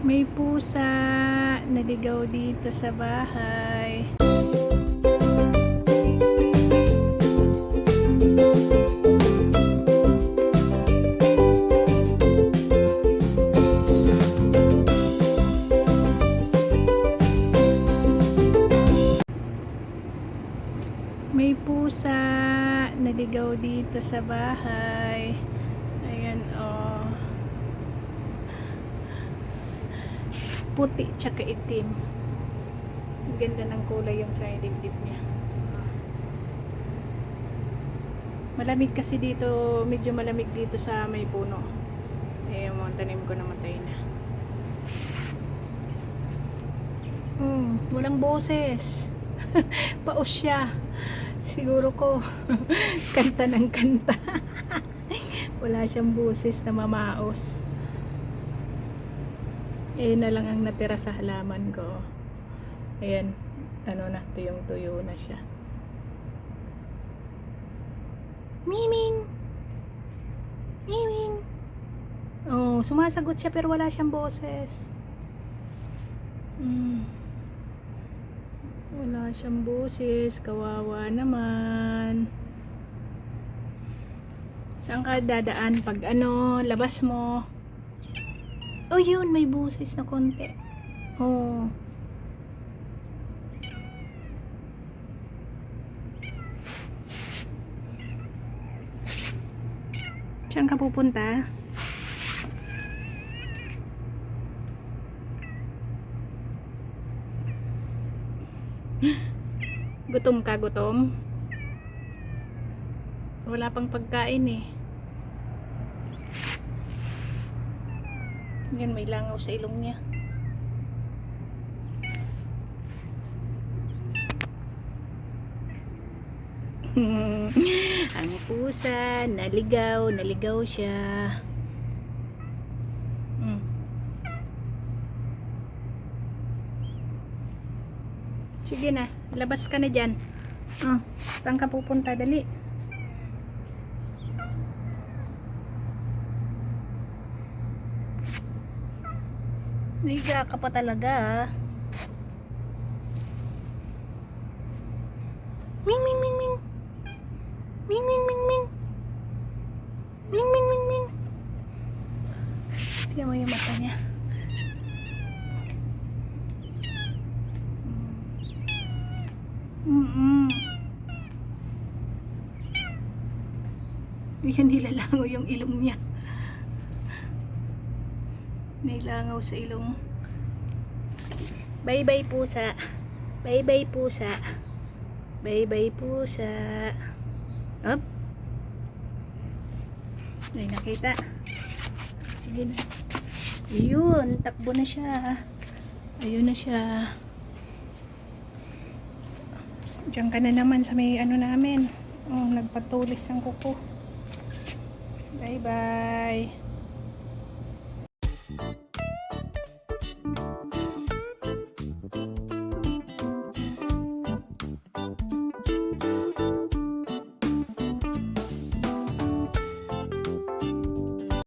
May pusa naligaw dito sa bahay. May pusa naligaw dito sa bahay. Ayan, oh. Puti tsaka itim. Ang ganda ng kulay yung sa dibdib niya. Malamig kasi dito, medyo malamig dito sa may puno. Eh, yung mga tanim ko namatay na. Walang boses. Paus siya. Siguro ko kanta ng kanta. Wala siyang boses na mamaos. Eh na lang ang natira sa halaman ko. Ayan, ano na, tuyong-tuyo na siya. Miming! Miming! Oh, sumasagot siya pero wala siyang boses. Wala siyang boses, kawawa naman. Saan ka dadaan pag ano, labas mo? Oh, yun, may boses na konti. Oh. Saan ka pupunta? Gutom ka, gutom? Wala pang pagkain eh. Yan, may langaw sa ilong niya. Ang pusa, naligaw siya. Sige na, labas ka na dyan. Saan ka pupunta? Dali. Higa ka pa talaga. Ming ming ming ming. Ming ming ming ming. Ming ming ming ming. Tingnan mo yung mata niya. Yan, nilalangaw yung ilong niya. Nilangaw sa ilong. Bye bye pusa. Bye bye pusa. Bye bye pusa. Up. Ay, nakita. Sige na. Ayun, takbo na siya. Ayun na siya. Diyan ka na naman sa may ano namin. Oh, nagpatulis ang kuko. Bye bye.